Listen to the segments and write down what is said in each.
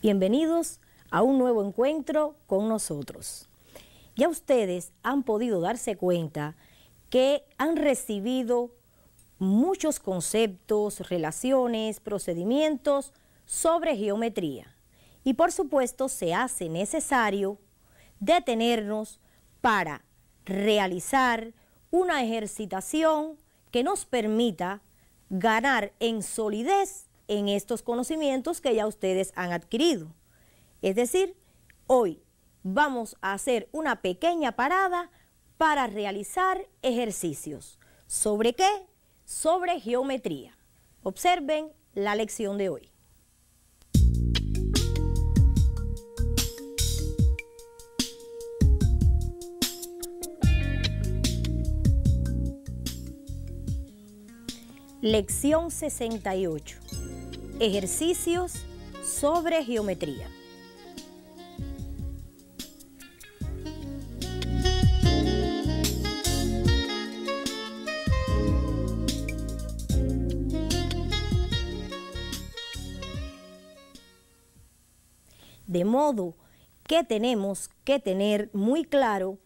Bienvenidos a un nuevo encuentro con nosotros. Ya ustedes han podido darse cuenta que han recibido muchos conceptos, relaciones, procedimientos sobre geometría. Y por supuesto se hace necesario detenernos para realizar una ejercitación que nos permita ganar en solidez en estos conocimientos que ya ustedes han adquirido. Es decir, hoy vamos a hacer una pequeña parada para realizar ejercicios. ¿Sobre qué? Sobre geometría. Observen la lección de hoy. Lección 68. Ejercicios sobre geometría. De modo que tenemos que tener muy claro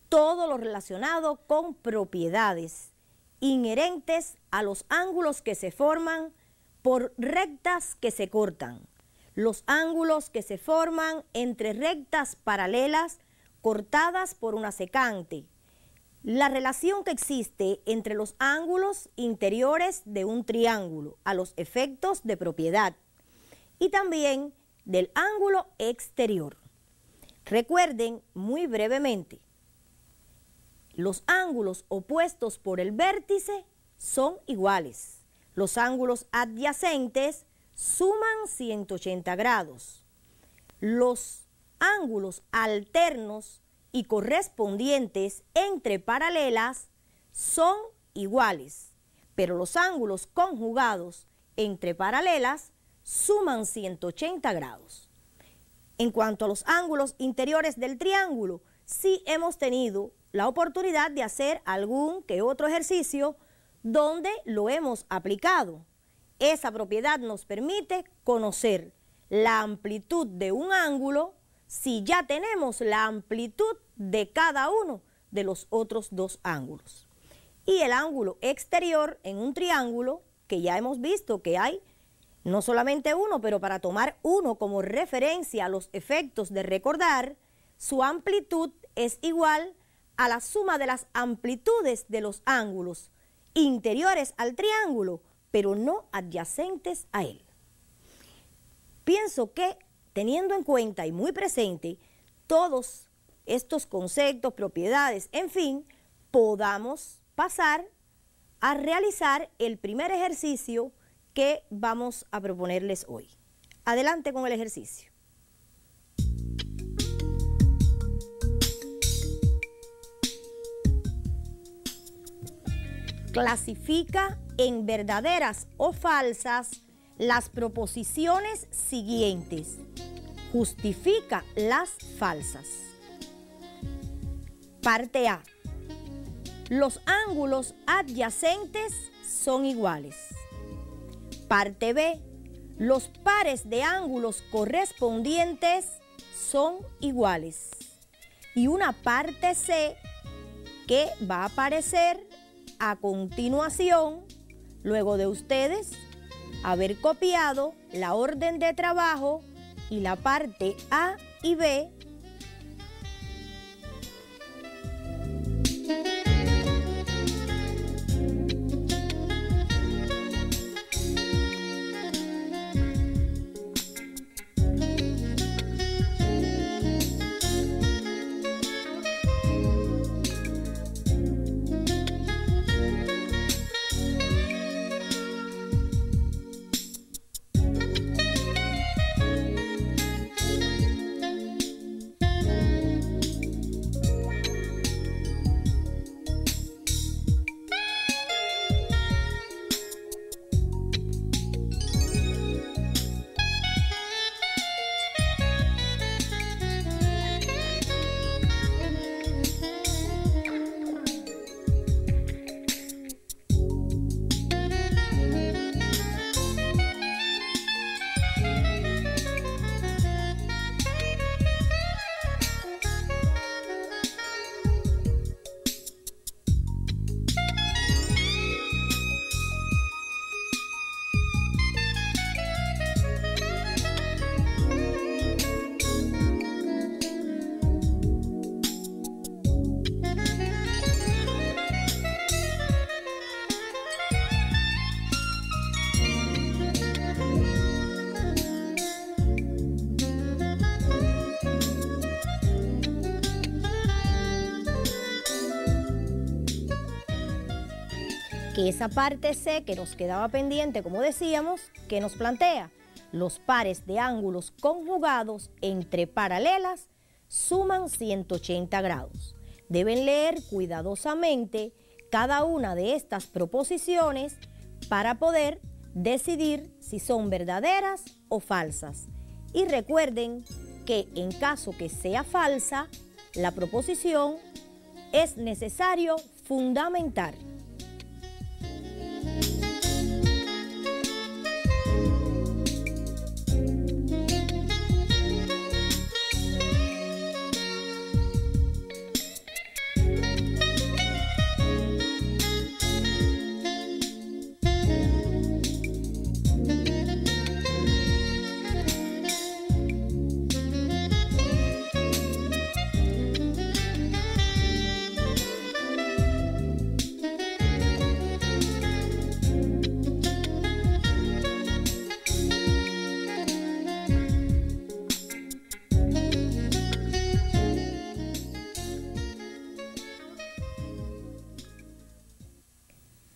todo lo relacionado con propiedades inherentes a los ángulos que se forman por rectas que se cortan, los ángulos que se forman entre rectas paralelas cortadas por una secante, la relación que existe entre los ángulos interiores de un triángulo a los efectos de propiedad y también del ángulo exterior. Recuerden muy brevemente, los ángulos opuestos por el vértice son iguales. Los ángulos adyacentes suman 180 grados. Los ángulos alternos y correspondientes entre paralelas son iguales, pero los ángulos conjugados entre paralelas suman 180 grados. En cuanto a los ángulos interiores del triángulo, sí hemos tenido la oportunidad de hacer algún que otro ejercicio donde lo hemos aplicado. Esa propiedad nos permite conocer la amplitud de un ángulo si ya tenemos la amplitud de cada uno de los otros dos ángulos. Y el ángulo exterior en un triángulo, que ya hemos visto que hay no solamente uno, pero para tomar uno como referencia a los efectos de recordar, su amplitud es igual a la suma de las amplitudes de los ángulos interiores al triángulo, pero no adyacentes a él. Pienso que, teniendo en cuenta y muy presente todos estos conceptos, propiedades, en fin, podamos pasar a realizar el primer ejercicio que vamos a proponerles hoy. Adelante con el ejercicio. Clasifica en verdaderas o falsas las proposiciones siguientes. Justifica las falsas. Parte A. Los ángulos adyacentes son iguales. Parte B. Los pares de ángulos correspondientes son iguales. Y una parte C que va a aparecer a continuación, luego de ustedes haber copiado la orden de trabajo y la parte A y B que esa parte C que nos quedaba pendiente, como decíamos, que nos plantea los pares de ángulos conjugados entre paralelas suman 180 grados. Deben leer cuidadosamente cada una de estas proposiciones para poder decidir si son verdaderas o falsas. Y recuerden que en caso que sea falsa la proposición, es necesario fundamentar.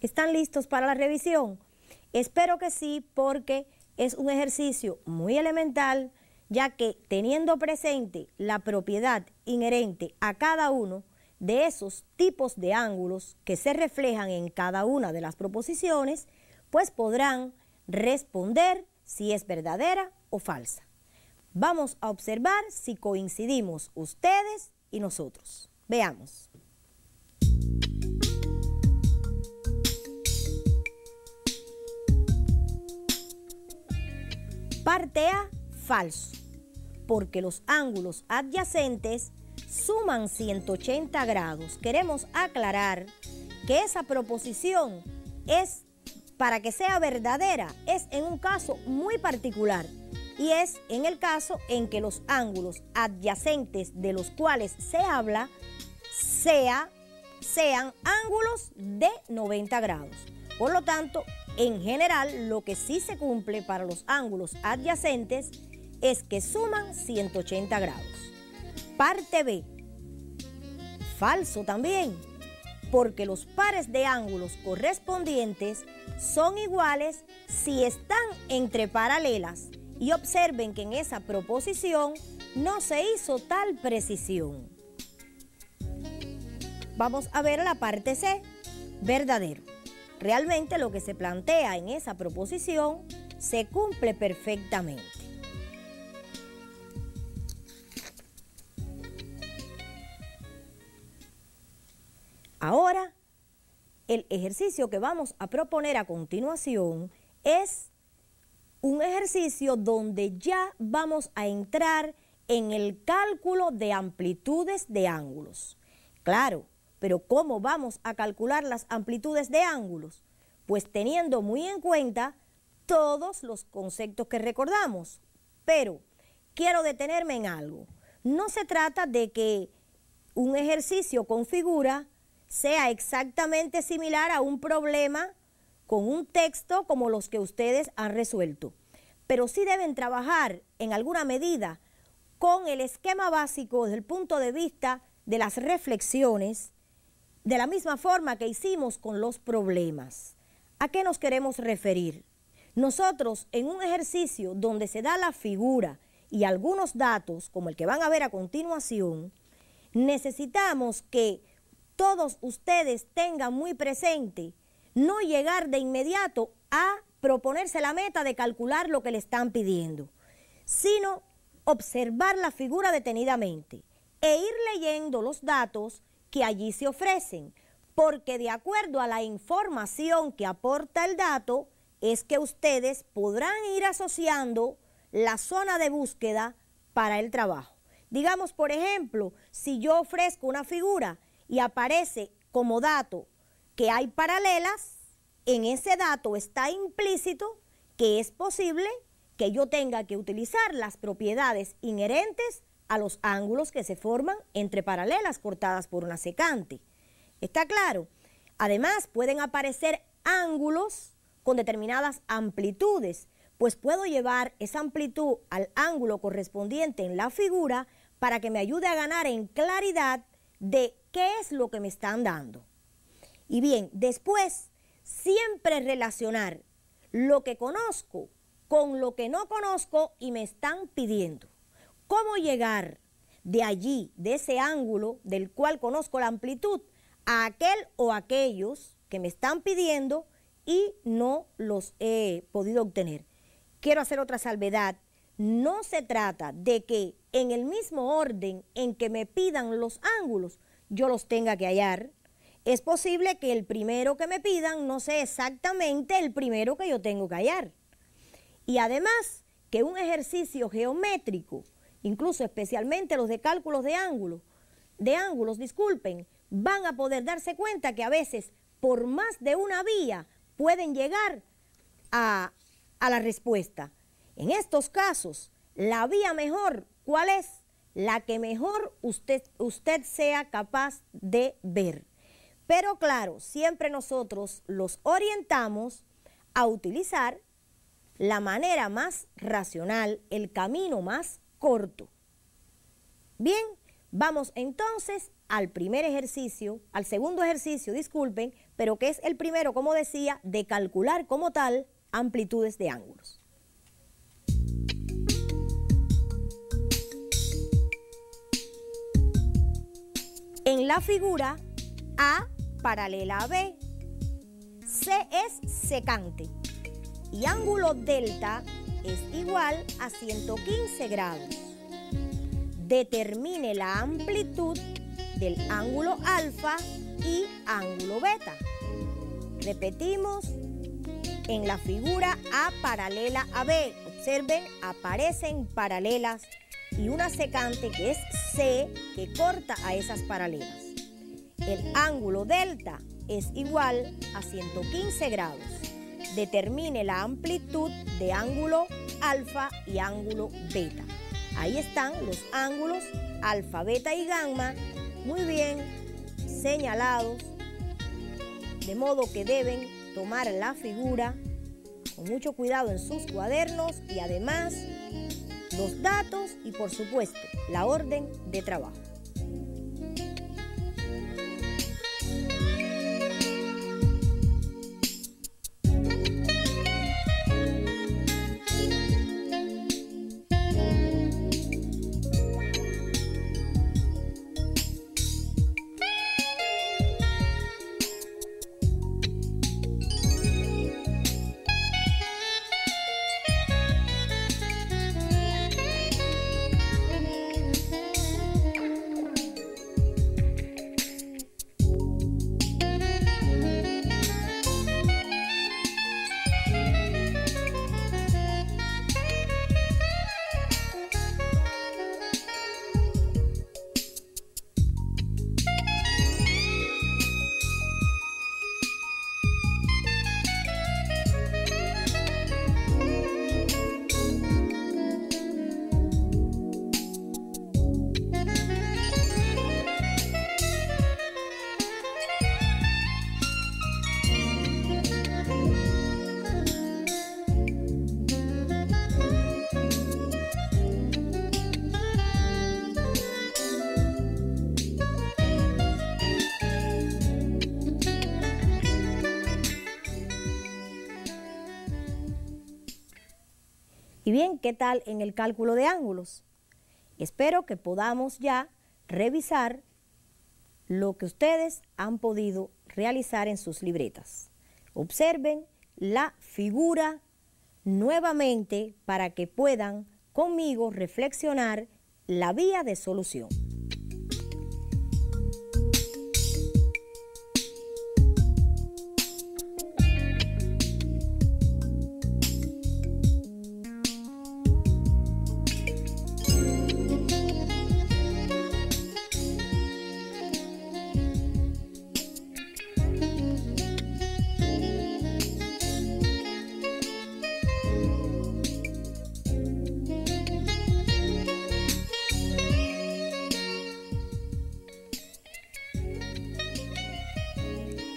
¿Están listos para la revisión? Espero que sí, porque es un ejercicio muy elemental, ya que teniendo presente la propiedad inherente a cada uno de esos tipos de ángulos que se reflejan en cada una de las proposiciones, pues podrán responder si es verdadera o falsa. Vamos a observar si coincidimos ustedes y nosotros. Veamos. Parte A, falso, porque los ángulos adyacentes suman 180 grados. Queremos aclarar que esa proposición es, para que sea verdadera, es en un caso muy particular, y es en el caso en que los ángulos adyacentes de los cuales se habla sean ángulos de 90 grados. Por lo tanto, en general, lo que sí se cumple para los ángulos adyacentes es que suman 180 grados. Parte B, falso también, porque los pares de ángulos correspondientes son iguales si están entre paralelas. Y observen que en esa proposición no se hizo tal precisión. Vamos a ver la parte C, verdadero. Realmente lo que se plantea en esa proposición se cumple perfectamente. Ahora, el ejercicio que vamos a proponer a continuación es un ejercicio donde ya vamos a entrar en el cálculo de amplitudes de ángulos. Claro, pero ¿cómo vamos a calcular las amplitudes de ángulos? Pues teniendo muy en cuenta todos los conceptos que recordamos. Pero quiero detenerme en algo. No se trata de que un ejercicio con figura sea exactamente similar a un problema con un texto como los que ustedes han resuelto. Pero sí deben trabajar en alguna medida con el esquema básico desde el punto de vista de las reflexiones, de la misma forma que hicimos con los problemas. ¿A qué nos queremos referir? Nosotros, en un ejercicio donde se da la figura y algunos datos, como el que van a ver a continuación, necesitamos que todos ustedes tengan muy presente no llegar de inmediato a proponerse la meta de calcular lo que le están pidiendo, sino observar la figura detenidamente e ir leyendo los datos que allí se ofrecen, porque de acuerdo a la información que aporta el dato, es que ustedes podrán ir asociando la zona de búsqueda para el trabajo. Digamos, por ejemplo, si yo ofrezco una figura y aparece como dato que hay paralelas, en ese dato está implícito que es posible que yo tenga que utilizar las propiedades inherentes a los ángulos que se forman entre paralelas cortadas por una secante. ¿Está claro? Además, pueden aparecer ángulos con determinadas amplitudes, pues puedo llevar esa amplitud al ángulo correspondiente en la figura para que me ayude a ganar en claridad de qué es lo que me están dando. Y bien, después, siempre relacionar lo que conozco con lo que no conozco y me están pidiendo. ¿Cómo llegar de allí, de ese ángulo del cual conozco la amplitud, a aquel o aquellos que me están pidiendo y no los he podido obtener? Quiero hacer otra salvedad. No se trata de que en el mismo orden en que me pidan los ángulos, yo los tenga que hallar. Es posible que el primero que me pidan no sea exactamente el primero que yo tengo que hallar. Y además que un ejercicio geométrico, incluso especialmente los de cálculos de ángulos, van a poder darse cuenta que a veces por más de una vía pueden llegar a la respuesta. En estos casos, la vía mejor, ¿cuál es? La que mejor usted sea capaz de ver. Pero claro, siempre nosotros los orientamos a utilizar la manera más racional, el camino más corto. Bien, vamos entonces al segundo ejercicio, disculpen, pero que es el primero, como decía, de calcular como tal amplitudes de ángulos. En la figura, A paralela a B, C es secante y ángulo delta es igual a 115 grados. Determine la amplitud del ángulo alfa y ángulo beta. Repetimos, en la figura A paralela a B, observen, aparecen paralelas y una secante que es C que corta a esas paralelas. El ángulo delta es igual a 115 grados. Determine la amplitud de ángulo alfa y ángulo beta. Ahí están los ángulos alfa, beta y gamma muy bien señalados, de modo que deben tomar la figura con mucho cuidado en sus cuadernos y además los datos y por supuesto la orden de trabajo. Y bien, ¿qué tal en el cálculo de ángulos? Espero que podamos ya revisar lo que ustedes han podido realizar en sus libretas. Observen la figura nuevamente para que puedan conmigo reflexionar la vía de solución.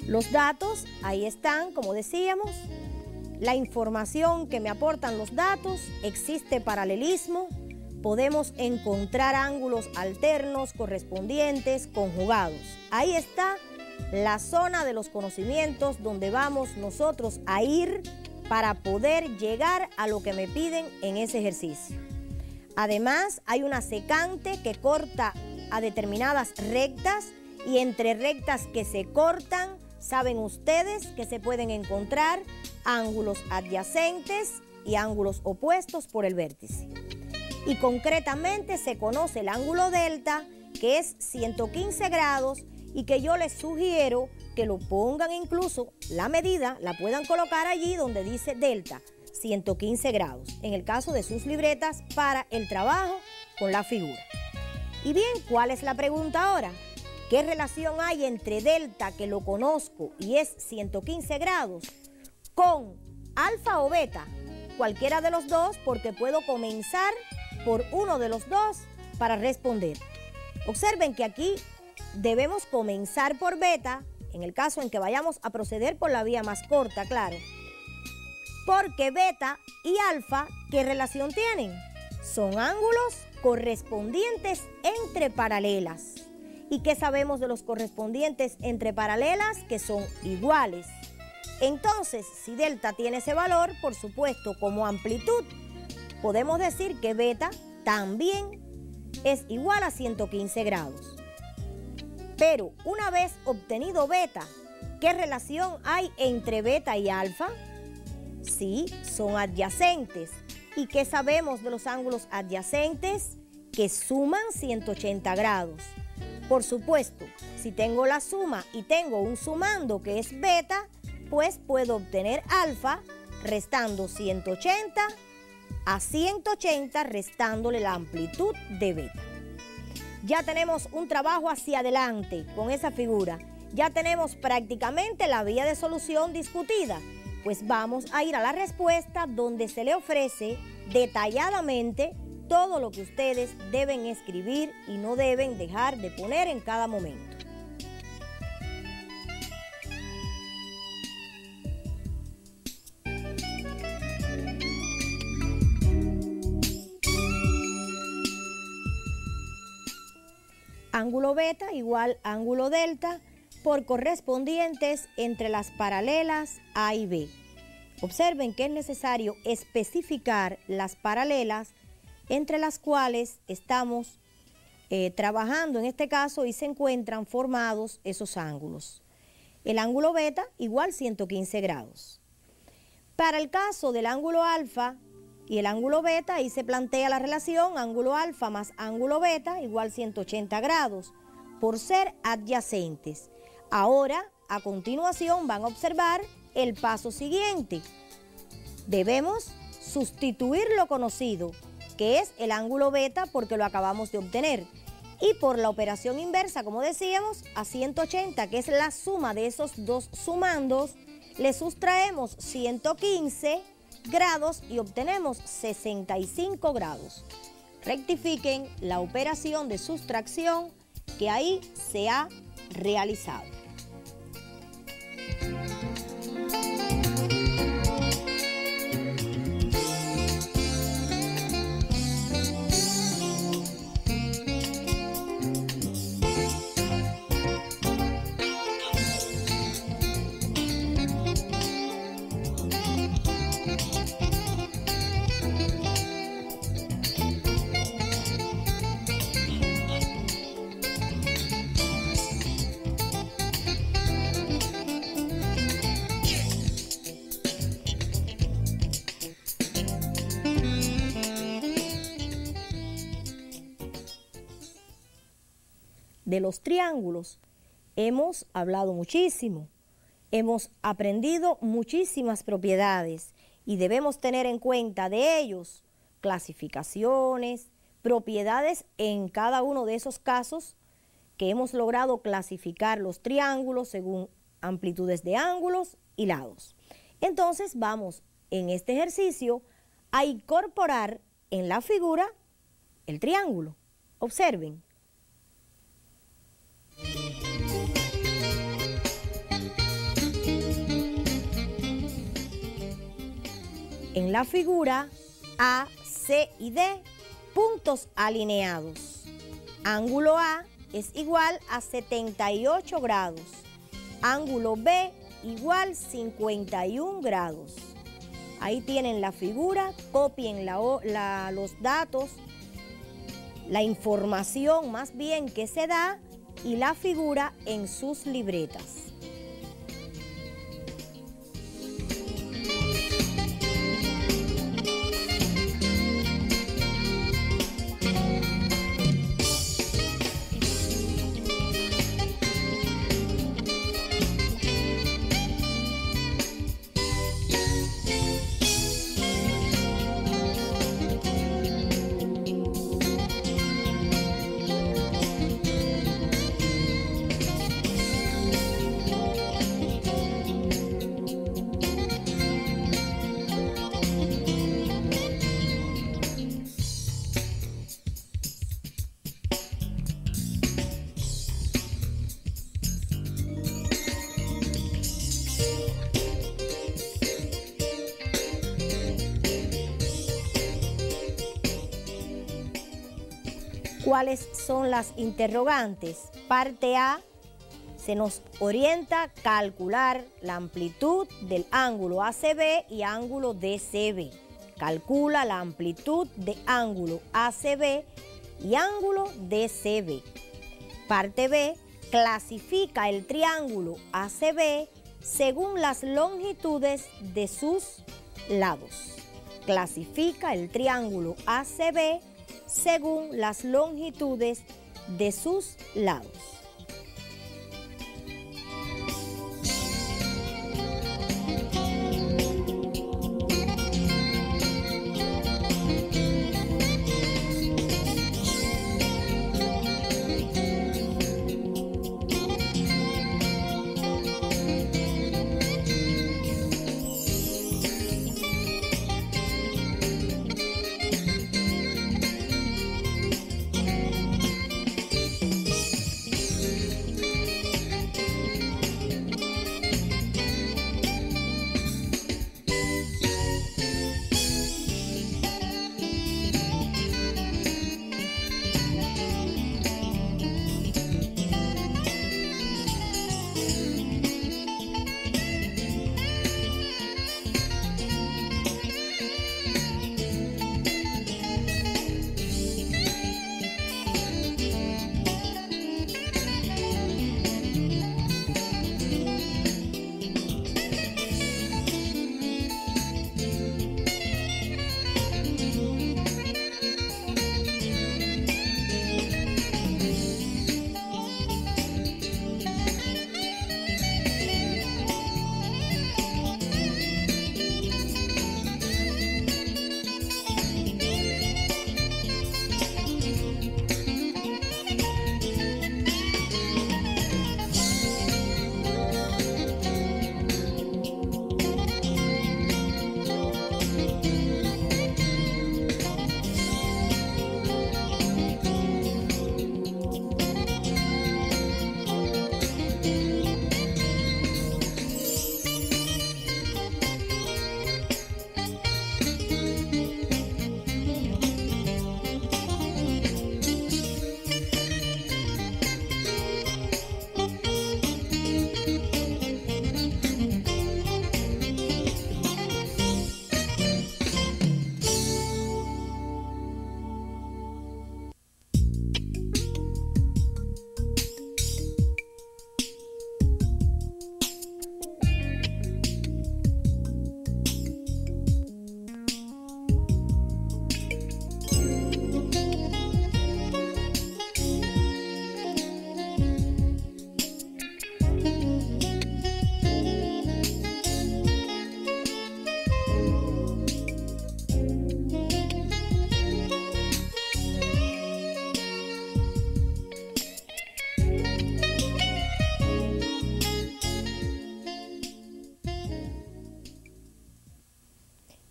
Los datos, ahí están, como decíamos, la información que me aportan los datos, existe paralelismo, podemos encontrar ángulos alternos, correspondientes, conjugados. Ahí está la zona de los conocimientos donde vamos nosotros a ir para poder llegar a lo que me piden en ese ejercicio. Además, hay una secante que corta a determinadas rectas y entre rectas que se cortan, saben ustedes que se pueden encontrar ángulos adyacentes y ángulos opuestos por el vértice. Y concretamente se conoce el ángulo delta, que es 115 grados, y que yo les sugiero que lo pongan incluso, la medida, la puedan colocar allí donde dice delta, 115 grados, en el caso de sus libretas para el trabajo con la figura. Y bien, ¿cuál es la pregunta ahora? ¿Qué relación hay entre delta, que lo conozco y es 115 grados, con alfa o beta? Cualquiera de los dos, porque puedo comenzar por uno de los dos para responder. Observen que aquí debemos comenzar por beta, en el caso en que vayamos a proceder por la vía más corta, claro. Porque beta y alfa, ¿qué relación tienen? Son ángulos correspondientes entre paralelas. ¿Y qué sabemos de los correspondientes entre paralelas? Que son iguales. Entonces, si delta tiene ese valor, por supuesto, como amplitud, podemos decir que beta también es igual a 115 grados. Pero una vez obtenido beta, ¿qué relación hay entre beta y alfa? Sí, son adyacentes. ¿Y qué sabemos de los ángulos adyacentes? Que suman 180 grados. Por supuesto, si tengo la suma y tengo un sumando que es beta, pues puedo obtener alfa restando 180 a 180, restándole la amplitud de beta. Ya tenemos un trabajo hacia adelante con esa figura. Ya tenemos prácticamente la vía de solución discutida. Pues vamos a ir a la respuesta, donde se le ofrece detalladamente todo lo que ustedes deben escribir y no deben dejar de poner en cada momento. Ángulo beta igual ángulo delta por correspondientes entre las paralelas A y B. Observen que es necesario especificar las paralelas entre las cuales estamos trabajando en este caso y se encuentran formados esos ángulos. El ángulo beta igual 115 grados. Para el caso del ángulo alfa y el ángulo beta, ahí se plantea la relación ángulo alfa más ángulo beta igual 180 grados por ser adyacentes. Ahora, a continuación, van a observar el paso siguiente. Debemos sustituir lo conocido, que es el ángulo beta, porque lo acabamos de obtener. Y por la operación inversa, como decíamos, a 180, que es la suma de esos dos sumandos, le sustraemos 115 grados y obtenemos 65 grados. Rectifiquen la operación de sustracción que ahí se ha realizado. De los triángulos hemos hablado muchísimo, hemos aprendido muchísimas propiedades y debemos tener en cuenta de ellos clasificaciones, propiedades en cada uno de esos casos que hemos logrado clasificar los triángulos según amplitudes de ángulos y lados. Entonces vamos en este ejercicio a incorporar en la figura el triángulo. Observen. En la figura A, C y D, puntos alineados. Ángulo A es igual a 78 grados ángulo B igual 51 grados. Ahí tienen la figura, copien los datos, la información más bien que se da y la figura en sus libretas. ¿Cuáles son las interrogantes? Parte A, se nos orienta a calcular la amplitud del ángulo ACB y ángulo DCB. Calcula la amplitud de ángulo ACB y ángulo DCB. Parte B, clasifica el triángulo ACB según las longitudes de sus lados. Clasifica el triángulo ACB según las longitudes de sus lados.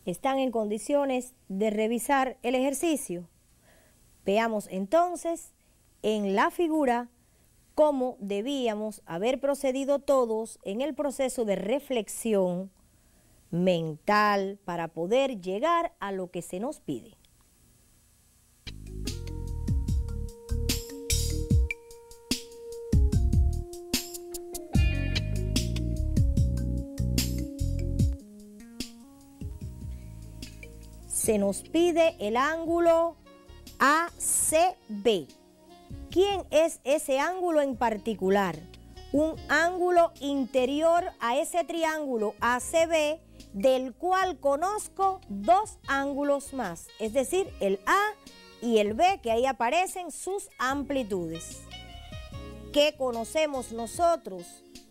¿Están en condiciones de revisar el ejercicio? Veamos entonces en la figura cómo debíamos haber procedido todos en el proceso de reflexión mental para poder llegar a lo que se nos pide. se nos pide el ángulo ACB. ¿Quién es ese ángulo en particular? Un ángulo interior a ese triángulo ACB, del cual conozco dos ángulos más, es decir, el A y el B, que ahí aparecen sus amplitudes. ¿Qué conocemos nosotros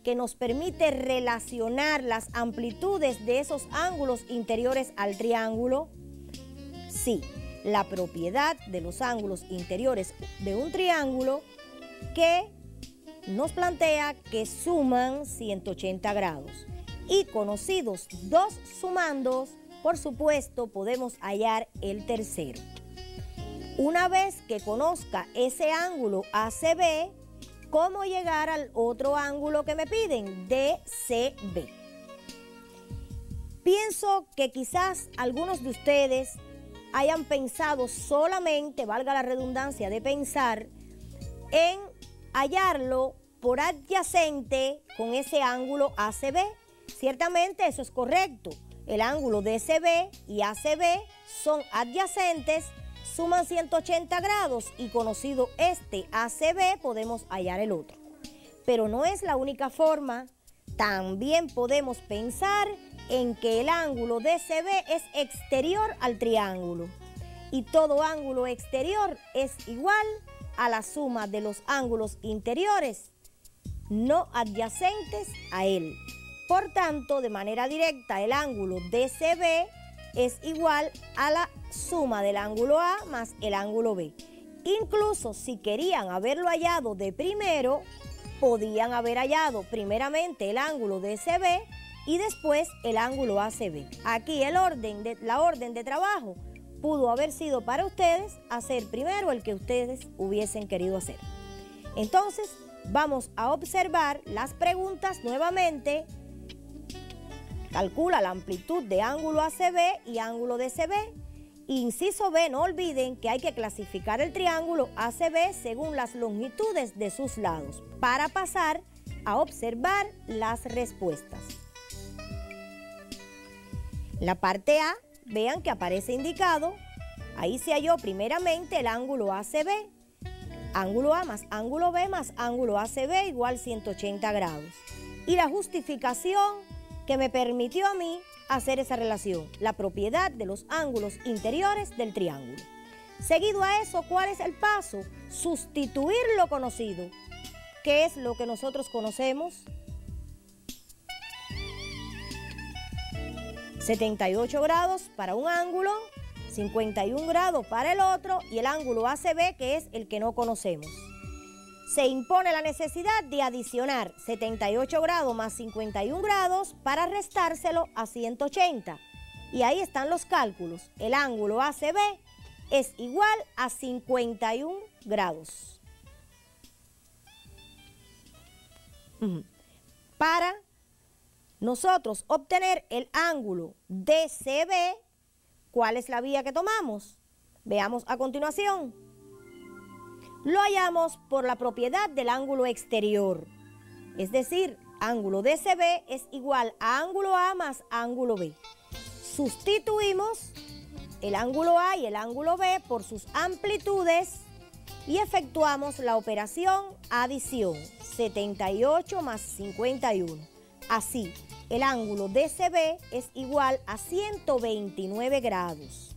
que nos permite relacionar las amplitudes de esos ángulos interiores al triángulo? Sí, la propiedad de los ángulos interiores de un triángulo que nos plantea que suman 180 grados. Y conocidos dos sumandos, por supuesto, podemos hallar el tercero. Una vez que conozca ese ángulo ACB, ¿cómo llegar al otro ángulo que me piden? DCB. Pienso que quizás algunos de ustedes hayan pensado solamente, valga la redundancia de pensar, en hallarlo por adyacente con ese ángulo ACB. Ciertamente eso es correcto. El ángulo DCB y ACB son adyacentes, suman 180 grados y conocido este ACB podemos hallar el otro. Pero no es la única forma. También podemos pensar en que el ángulo DCB es exterior al triángulo y todo ángulo exterior es igual a la suma de los ángulos interiores no adyacentes a él. Por tanto, de manera directa, el ángulo DCB es igual a la suma del ángulo A más el ángulo B. Incluso si querían haberlo hallado de primero, podían haber hallado primeramente el ángulo DCB y después el ángulo ACB. Aquí la orden de trabajo pudo haber sido para ustedes hacer primero el que ustedes hubiesen querido hacer. Entonces, vamos a observar las preguntas nuevamente. Calcula la amplitud de ángulo ACB y ángulo DCB. Inciso B, no olviden que hay que clasificar el triángulo ACB según las longitudes de sus lados para pasar a observar las respuestas. La parte A, vean que aparece indicado, ahí se halló primeramente el ángulo ACB, ángulo A más ángulo B más ángulo ACB igual 180 grados. Y la justificación que me permitió a mí hacer esa relación, la propiedad de los ángulos interiores del triángulo. Seguido a eso, ¿cuál es el paso? Sustituir lo conocido. ¿Qué es lo que nosotros conocemos? 78 grados para un ángulo, 51 grados para el otro y el ángulo ACB, que es el que no conocemos. Se impone la necesidad de adicionar 78 grados más 51 grados para restárselo a 180. Y ahí están los cálculos. El ángulo ACB es igual a 51 grados. Para nosotros obtener el ángulo DCB, ¿cuál es la vía que tomamos? Veamos a continuación. Lo hallamos por la propiedad del ángulo exterior. Es decir, ángulo DCB es igual a ángulo A más ángulo B. Sustituimos el ángulo A y el ángulo B por sus amplitudes y efectuamos la operación adición, 78 más 51. Así, el ángulo DCB es igual a 129 grados.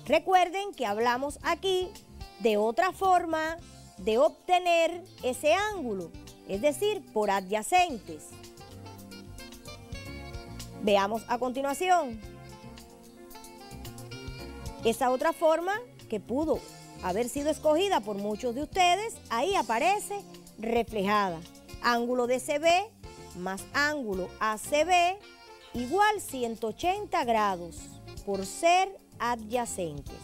Recuerden que hablamos aquí de otra forma de obtener ese ángulo, es decir, por adyacentes. Veamos a continuación. Esa otra forma que pudo haber sido escogida por muchos de ustedes, ahí aparece reflejada. Ángulo DCB más ángulo ACB igual 180 grados por ser adyacentes.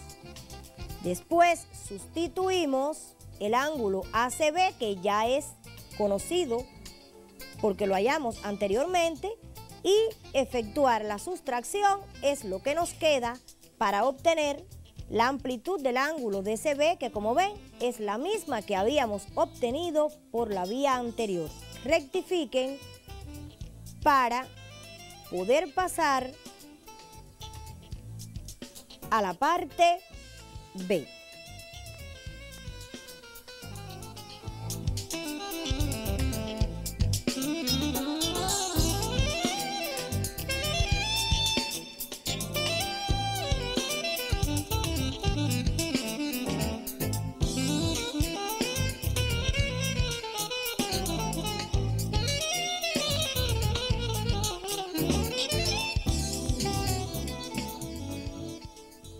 Después sustituimos el ángulo ACB, que ya es conocido porque lo hallamos anteriormente, y efectuar la sustracción es lo que nos queda para obtener la amplitud del ángulo DCB, que como ven es la misma que habíamos obtenido por la vía anterior. Rectifiquen para poder pasar a la parte B.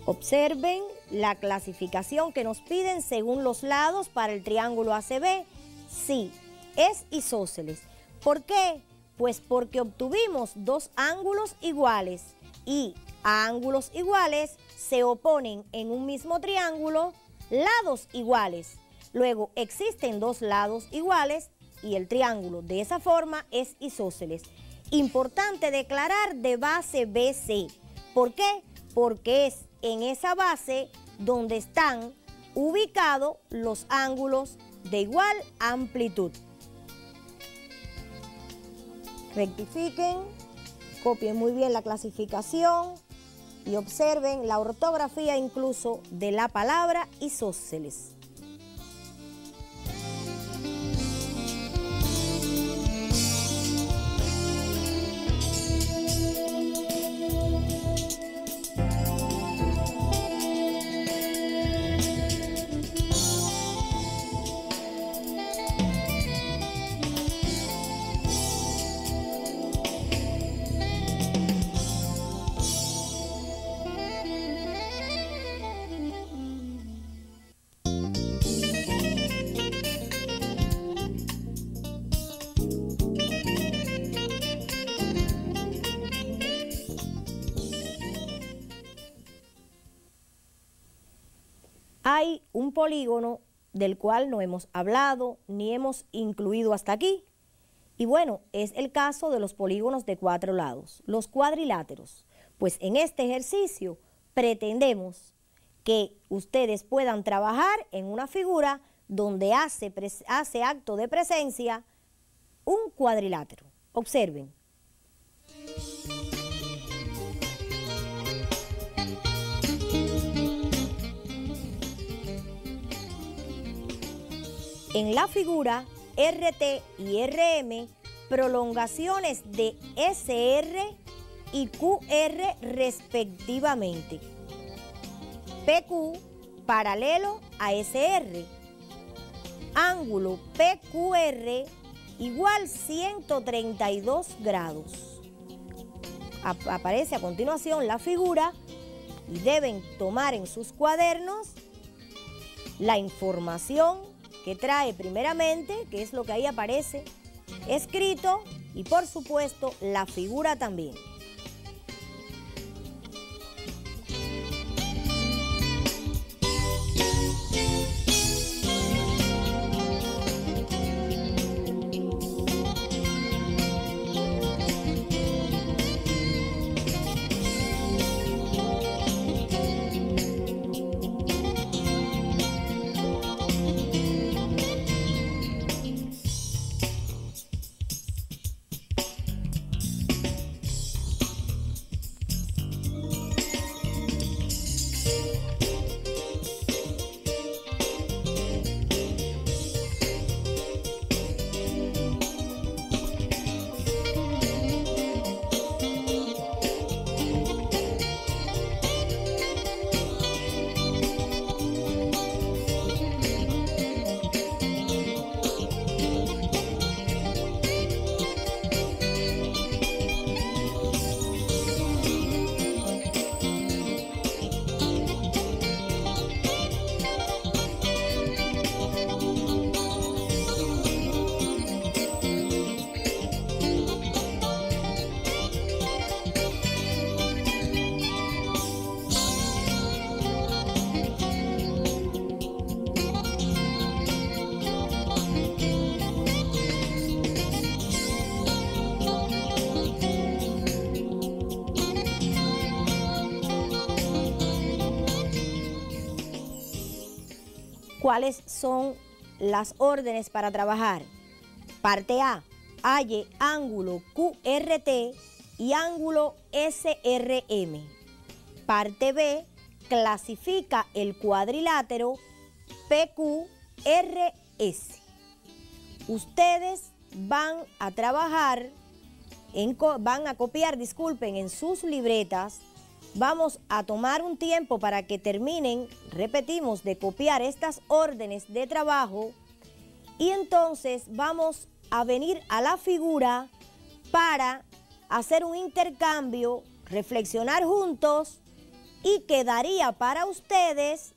Observen la clasificación que nos piden según los lados para el triángulo ACB. Sí, es isósceles. ¿Por qué? Pues porque obtuvimos dos ángulos iguales y a ángulos iguales se oponen en un mismo triángulo lados iguales. Luego existen dos lados iguales y el triángulo de esa forma es isósceles. Importante declarar de base BC. ¿Por qué? Porque es en esa base donde están ubicados los ángulos de igual amplitud. Rectifiquen, copien muy bien la clasificación y observen la ortografía incluso de la palabra isósceles. Hay un polígono del cual no hemos hablado ni hemos incluido hasta aquí. Y bueno, es el caso de los polígonos de 4 lados, los cuadriláteros. Pues en este ejercicio pretendemos que ustedes puedan trabajar en una figura donde hace acto de presencia un cuadrilátero. Observen. En la figura RT y RM, prolongaciones de SR y QR respectivamente. PQ paralelo a SR. Ángulo PQR igual 132 grados. Aparece a continuación la figura y deben tomar en sus cuadernos la información que trae primeramente, que es lo que ahí aparece escrito, y por supuesto la figura también. ¿Cuáles son las órdenes para trabajar? Parte A, halle ángulo QRT y ángulo SRM. Parte B, clasifica el cuadrilátero PQRS. Ustedes van a trabajar, van a copiar, disculpen, en sus libretas. Vamos a tomar un tiempo para que terminen, repetimos, de copiar estas órdenes de trabajo y entonces vamos a venir a la figura para hacer un intercambio, reflexionar juntos y quedaría para ustedes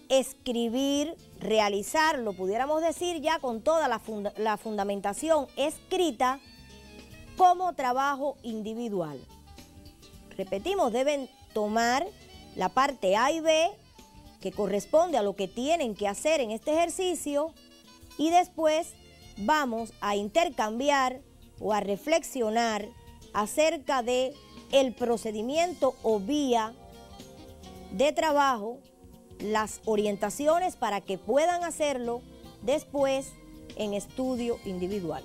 escribir, realizarlo, pudiéramos decir ya con toda la fundamentación escrita como trabajo individual. Repetimos, deben tomar la parte A y B que corresponde a lo que tienen que hacer en este ejercicio y después vamos a intercambiar o a reflexionar acerca de el procedimiento o vía de trabajo, las orientaciones para que puedan hacerlo después en estudio individual.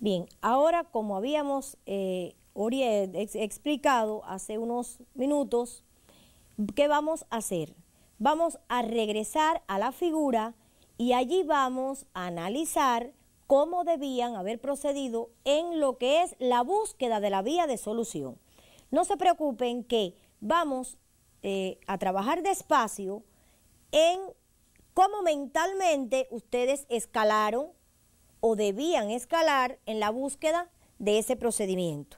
Bien, ahora como habíamos explicado hace unos minutos, ¿qué vamos a hacer? Vamos a regresar a la figura y allí vamos a analizar cómo debían haber procedido en lo que es la búsqueda de la vía de solución. No se preocupen que vamos a trabajar despacio en cómo mentalmente ustedes escalaron o debían escalar en la búsqueda de ese procedimiento.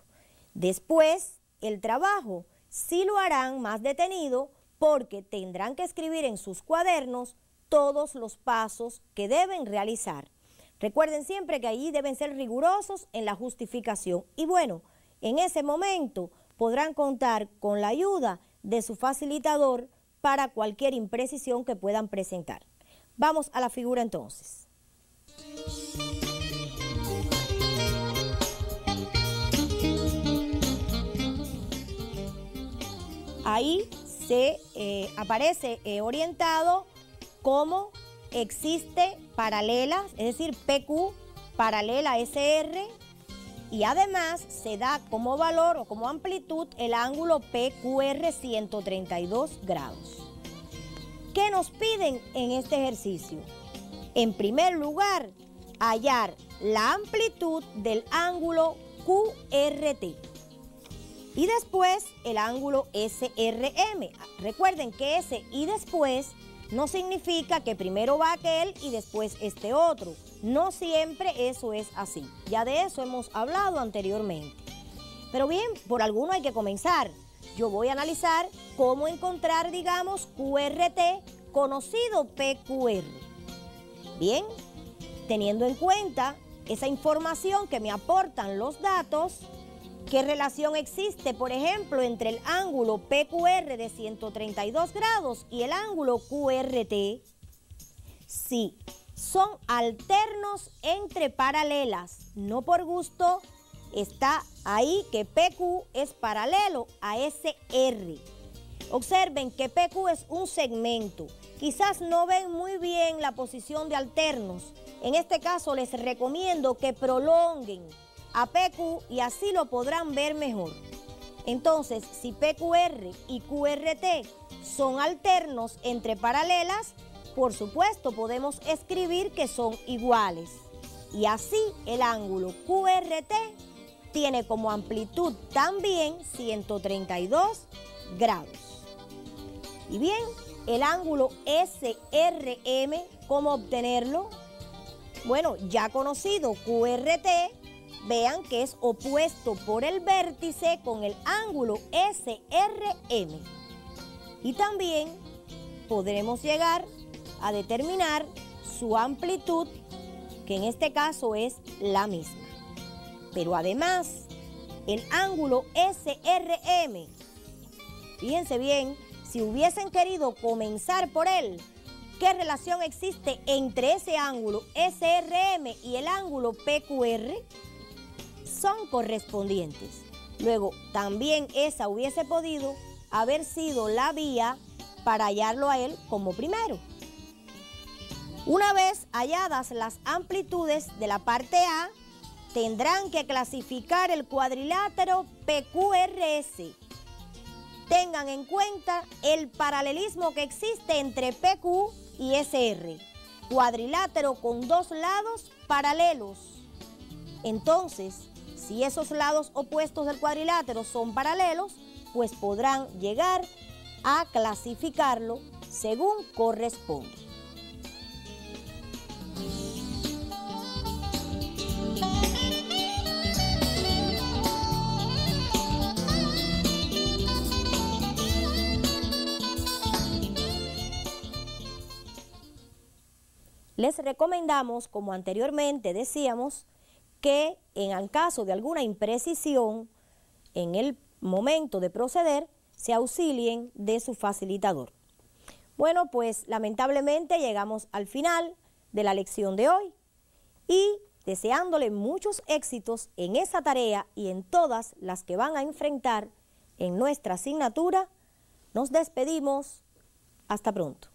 Después, el trabajo sí lo harán más detenido porque tendrán que escribir en sus cuadernos todos los pasos que deben realizar. Recuerden siempre que allí deben ser rigurosos en la justificación y bueno, en ese momento podrán contar con la ayuda de su facilitador para cualquier imprecisión que puedan presentar. Vamos a la figura entonces. Ahí se aparece orientado como existe paralelas, es decir, PQ paralela SR, y además se da como valor o como amplitud el ángulo PQR 132 grados. ¿Qué nos piden en este ejercicio? En primer lugar, hallar la amplitud del ángulo QRT y después el ángulo SRM. Recuerden que ese y después no significa que primero va aquel y después este otro. No siempre eso es así. Ya de eso hemos hablado anteriormente. Pero bien, por alguno hay que comenzar. Yo voy a analizar cómo encontrar, digamos, QRT conocido PQR. Bien, Teniendo en cuenta esa información que me aportan los datos, ¿qué relación existe, por ejemplo, entre el ángulo PQR de 132 grados y el ángulo QRT? Sí, son alternos entre paralelas, no por gusto. Está ahí que PQ es paralelo a SR. Observen que PQ es un segmento. Quizás no ven muy bien la posición de alternos. En este caso les recomiendo que prolonguen a PQ y así lo podrán ver mejor. Entonces, si PQR y QRT son alternos entre paralelas, por supuesto podemos escribir que son iguales. Y así el ángulo QRT tiene como amplitud también 132 grados. Y bien, el ángulo SRM, ¿cómo obtenerlo? Bueno, ya conocido QRT, vean que es opuesto por el vértice con el ángulo SRM. Y también podremos llegar a determinar su amplitud, que en este caso es la misma. Pero además, el ángulo SRM, fíjense bien, si hubiesen querido comenzar por él, ¿qué relación existe entre ese ángulo SRM y el ángulo PQR? Son correspondientes. Luego, también esa hubiese podido haber sido la vía para hallarlo a él como primero. Una vez halladas las amplitudes de la parte A, tendrán que clasificar el cuadrilátero PQRS. Tengan en cuenta el paralelismo que existe entre PQ y SR, cuadrilátero con dos lados paralelos. Entonces, si esos lados opuestos del cuadrilátero son paralelos, pues podrán llegar a clasificarlo según corresponde. Les recomendamos, como anteriormente decíamos, que en el caso de alguna imprecisión en el momento de proceder, se auxilien de su facilitador. Bueno, pues lamentablemente llegamos al final de la lección de hoy y deseándole muchos éxitos en esa tarea y en todas las que van a enfrentar en nuestra asignatura, nos despedimos. Hasta pronto.